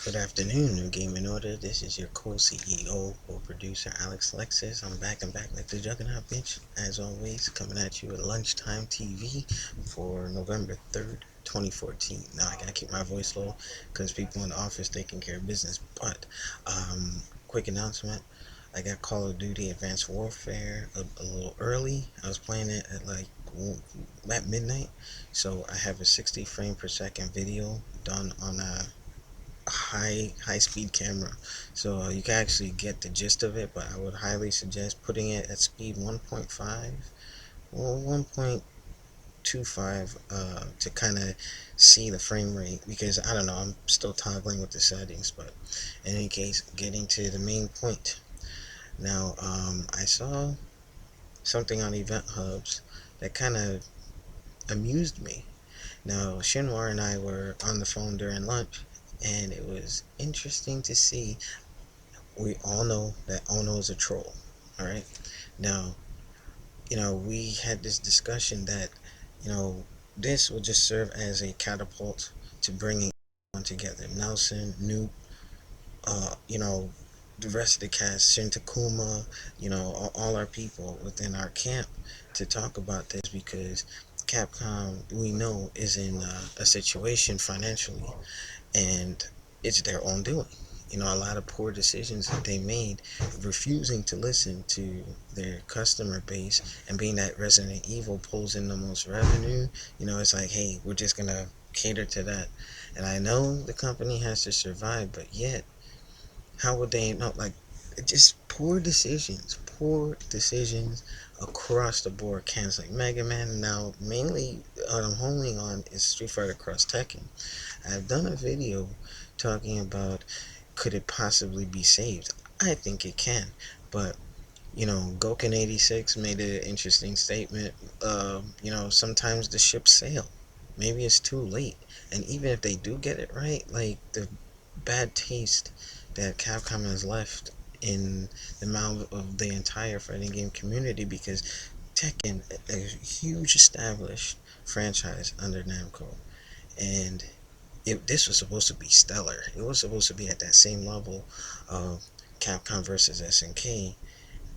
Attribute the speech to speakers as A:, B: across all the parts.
A: Good afternoon, New Game in Order. This is your co-CEO or producer, Alexlexus. I'm back and back like the Juggernaut bitch, as always, coming at you at Lunchtime TV for November 3rd, 2014. Now, I gotta keep my voice low because people in the office taking care of business, but, quick announcement. I got Call of Duty Advanced Warfare a little early. I was playing it at midnight, so I have a 60 frame per second video done on a high speed camera, so you can actually get the gist of it, but I would highly suggest putting it at speed 1.5 or 1.25 to kind of see the frame rate, because I don't know, I'm still toggling with the settings. But in any case, getting to the main point now, I saw something on Event Hubs that kind of amused me. Now, Shinwar and I were on the phone during lunch, and it was interesting to see. We all know that Ono is a troll, all right? Now, we had this discussion that, you know, this will just serve as a catapult to bringing on together. Nelson, Nuke, the rest of the cast, Shin Takuma, all our people within our camp to talk about this, because Capcom, we know, is in a situation financially, and it's their own doing. A lot of poor decisions that they made, refusing to listen to their customer base, and being that Resident Evil pulls in the most revenue, it's like, hey, we're just gonna cater to that. And I know the company has to survive, but yet, how would they know? Like, just poor decisions across the board, canceling Mega Man. Now, mainly what I'm honing on is Street Fighter X Tekken. I've done a video talking about, could it possibly be saved? I think it can, but Goken86 made an interesting statement. Sometimes the ships sail. Maybe it's too late, and even if they do get it right, like the bad taste that Capcom has left in the mouth of the entire fighting game community, because Tekken, a huge established franchise under Namco, and this was supposed to be stellar. It was supposed to be at that same level of Capcom versus SNK.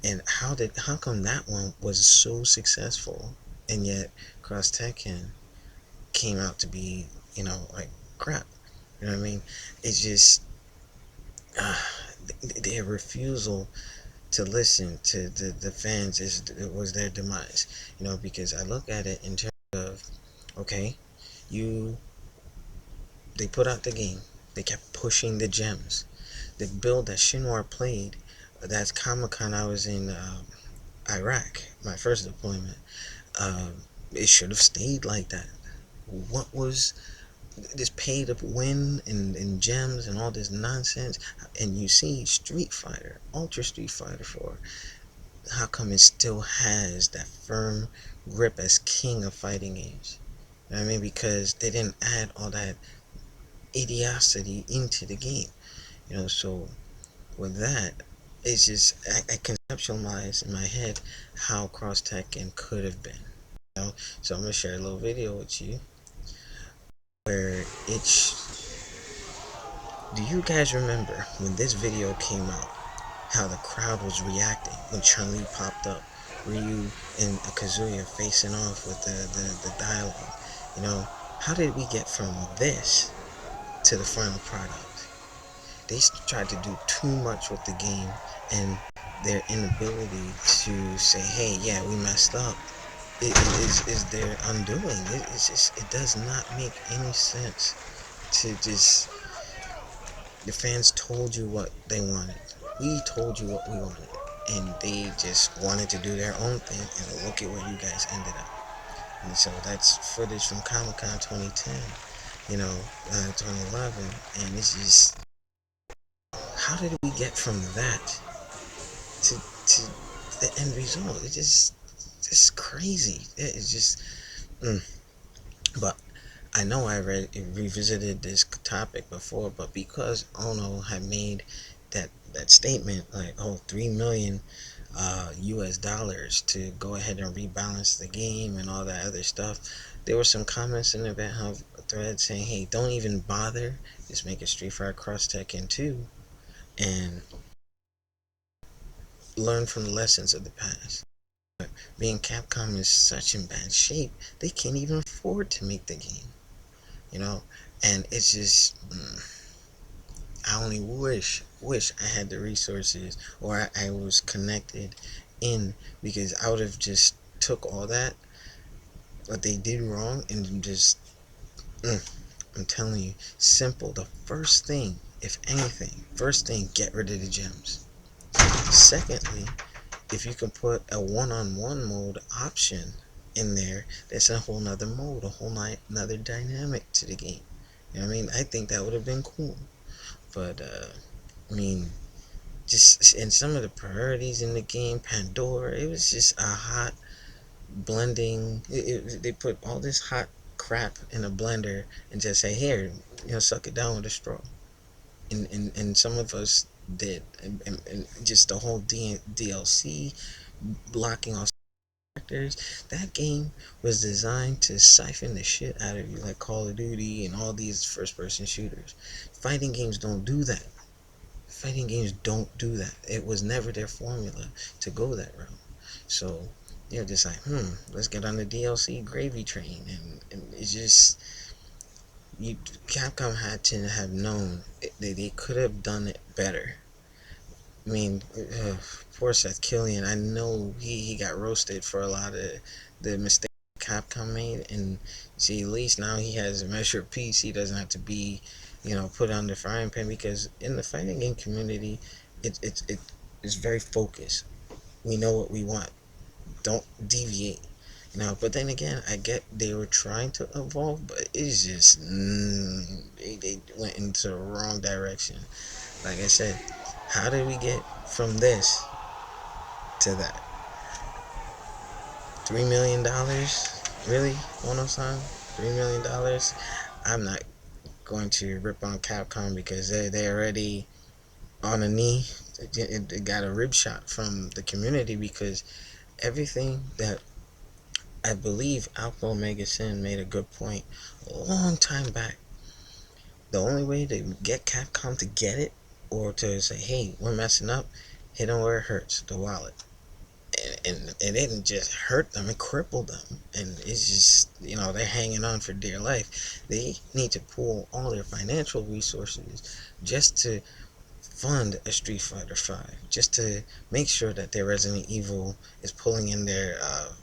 A: And how come that one was so successful, and yet Cross Tekken came out to be, like crap? You know what I mean? It's just uh, their refusal to listen to the fans was their demise. Because I look at it in terms of, okay, you they put out the game, they kept pushing the gems. The build that Shinwar played, that's Comic-Con I was in Iraq, my first deployment, it should have stayed like that. What was this pay to win and gems and all this nonsense? And you see Street Fighter, Ultra Street Fighter 4, how come it still has that firm grip as king of fighting games? You know what I mean? Because they didn't add all that idiocy into the game. So with that, it's just, I conceptualize in my head how Cross Tekken could have been. So I'm gonna share a little video with you where do you guys remember when this video came out, how the crowd was reacting when Chun-Li popped up, Ryu and Kazuya facing off with the dialogue? How did we get from this to the final product? They tried to do too much with the game, and their inability to say, hey, yeah, we messed up, is their undoing. It does not make any sense to just, the fans told you what they wanted, we told you what we wanted, and they just wanted to do their own thing, and look at where you guys ended up. And so that's footage from Comic-Con 2010, 2011, and it's just, how did we get from that to the end result? It's just crazy. It's just, but I know I revisited this topic before, but because Ono had made that statement, like, oh, 3 million US dollars to go ahead and rebalance the game and all that other stuff, there were some comments in the event thread saying, hey, don't even bother, just make a Street Fighter Cross Tekken 2 and learn from the lessons of the past. Being Capcom is such in bad shape, they can't even afford to make the game, you know? And it's just, I only wish I had the resources, or I was connected in, because I would have just took all that, what they did wrong, and just, I'm telling you, simple. The first thing, if anything, first thing, get rid of the gems. Secondly, if you can put a one-on-one mode option in there, that's a whole nother mode, a whole nother dynamic to the game. You know what I mean? I think that would have been cool. But, I mean, just in some of the priorities in the game, Pandora, it was just a hot blending. They put all this hot crap in a blender and just say, here, suck it down with a straw. And some of us did. And just the whole DLC, blocking all characters. That game was designed to siphon the shit out of you, like Call of Duty and all these first-person shooters. Fighting games don't do that. Fighting games don't do that. It was never their formula to go that route. So they're just like, let's get on the DLC gravy train, and it's just, Capcom had to have known they could have done it better. I mean, poor Seth Killian. I know he got roasted for a lot of the mistakes Capcom made, and see, at least now he has a measure of peace. He doesn't have to be, put on the frying pan, because in the fighting game community, it's very focused. We know what we want. Don't deviate. But then again, I get they were trying to evolve, but it's just, they went into the wrong direction. Like I said, how did we get from this to that? $3 million? Really, Ono-san? $3 million? I'm not going to rip on Capcom, because they already on a knee. It got a rib shot from the community, because everything that, I believe Alpha Omega Sin made a good point a long time back. The only way to get Capcom to get it, or to say, hey, we're messing up, hit them where it hurts, the wallet. And it didn't just hurt them, it crippled them. And it's just, they're hanging on for dear life. They need to pool all their financial resources just to fund a Street Fighter 5, just to make sure that their Resident Evil is pulling in their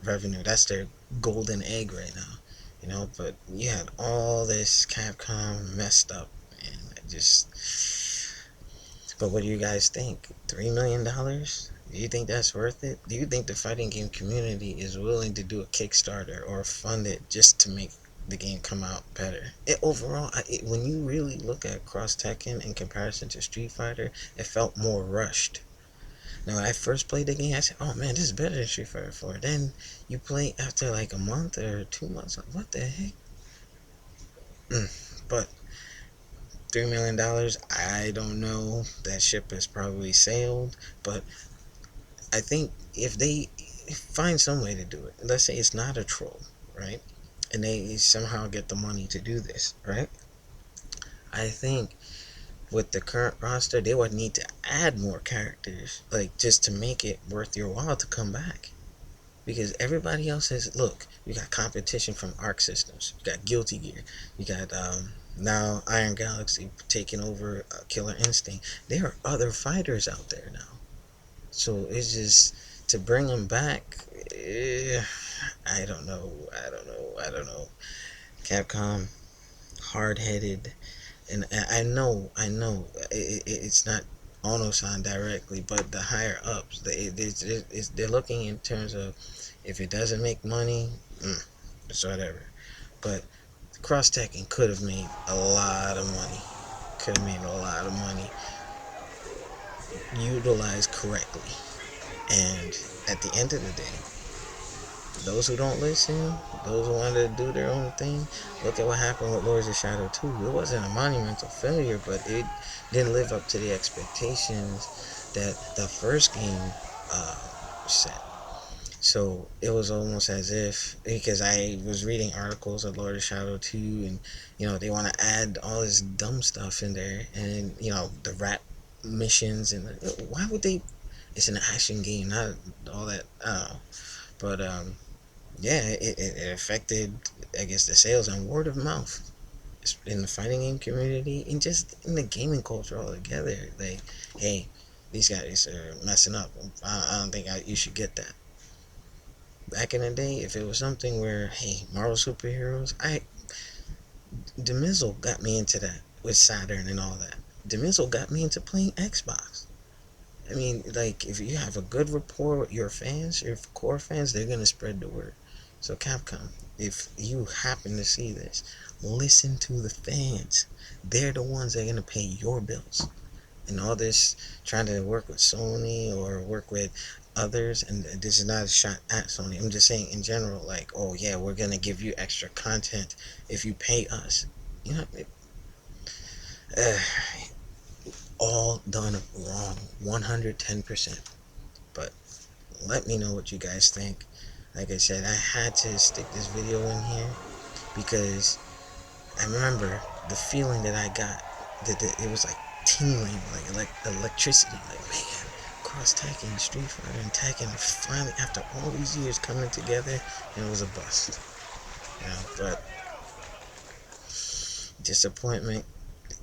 A: revenue. That's their golden egg right now. But you had all this Capcom messed up, and but what do you guys think? $3 million? Do you think that's worth it? Do you think the fighting game community is willing to do a Kickstarter or fund it just to make the game come out better? Overall, when you really look at Cross Tekken in comparison to Street Fighter, it felt more rushed. Now, when I first played the game, I said, oh man, this is better than Street Fighter 4. Then you play after like a month or 2 months, like, what the heck? But $3 million, I don't know. That ship has probably sailed, but I think if they find some way to do it, let's say it's not a troll, right? And they somehow get the money to do this, right? I think with the current roster, they would need to add more characters, like, just to make it worth your while to come back. Because everybody else says, look, you got competition from Arc Systems, you got Guilty Gear, you got now Iron Galaxy taking over Killer Instinct. There are other fighters out there now. So it's just, to bring them back, I don't know. Capcom, hard-headed, and I know it's not Ono-san directly, but the higher ups, they're looking in terms of, if it doesn't make money, it's whatever. But Cross Tekken could have made a lot of money. Utilized correctly. And at the end of the day, those who don't listen, those who want to do their own thing, look at what happened with Lords of Shadow 2. It wasn't a monumental failure, but it didn't live up to the expectations that the first game set. So it was almost as if, because I was reading articles of Lord of Shadow 2, and they want to add all this dumb stuff in there, and the rap missions, and why would they? It's an action game, not all that. But yeah, it affected, I guess, the sales and word of mouth in the fighting game community and just in the gaming culture altogether. Like, hey, these guys are messing up. I don't think you should get that. Back in the day, if it was something where, hey, Marvel superheroes, Demizzle got me into that with Saturn and all that. Demizzle got me into playing Xbox. I mean, like, if you have a good rapport with your fans, your core fans, they're gonna spread the word. So Capcom, if you happen to see this, listen to the fans. They're the ones that are gonna pay your bills. And all this trying to work with Sony or work with others, and this is not a shot at Sony. I'm just saying in general, like, oh yeah, we're gonna give you extra content if you pay us. You know, uh, all done wrong, 110%. But let me know what you guys think. Like I said, I had to stick this video in here because I remember the feeling that I got. That it was like tingling, like electricity. Like, man, Cross Tekken, Street Fighter, and Tekken finally, after all these years, coming together, and it was a bust. But disappointment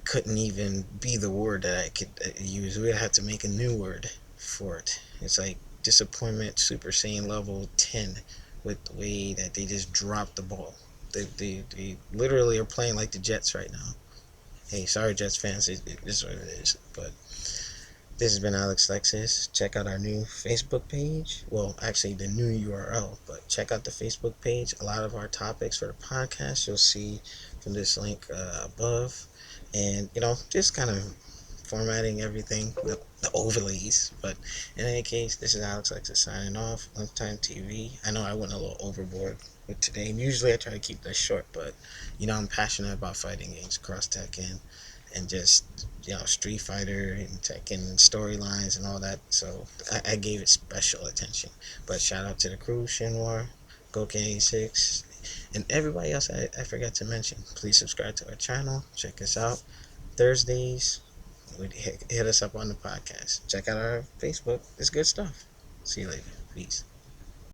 A: couldn't even be the word that I could use. We would have to make a new word for it. It's like disappointment Super Saiyan level 10 with the way that they just dropped the ball. They literally are playing like the Jets right now. Hey, sorry Jets fans, it is what it is. But this has been Alexlexus. Check out our new Facebook page. Well, actually, the new URL, but check out the Facebook page. A lot of our topics for the podcast you'll see from this link above. And, just kind of formatting everything, the overlays. But in any case, this is Alexlexus signing off. Lunchtime TV. I know I went a little overboard with today. Usually I try to keep this short, but, I'm passionate about fighting games, Cross Tekken, and just Street Fighter and Tekken storylines and all that. So I gave it special attention. But shout out to the crew, Shinwar, Goken86, and everybody else I forgot to mention. Please subscribe to our channel. Check us out Thursdays. Hit us up on the podcast. Check out our Facebook. It's good stuff. See you later. Peace.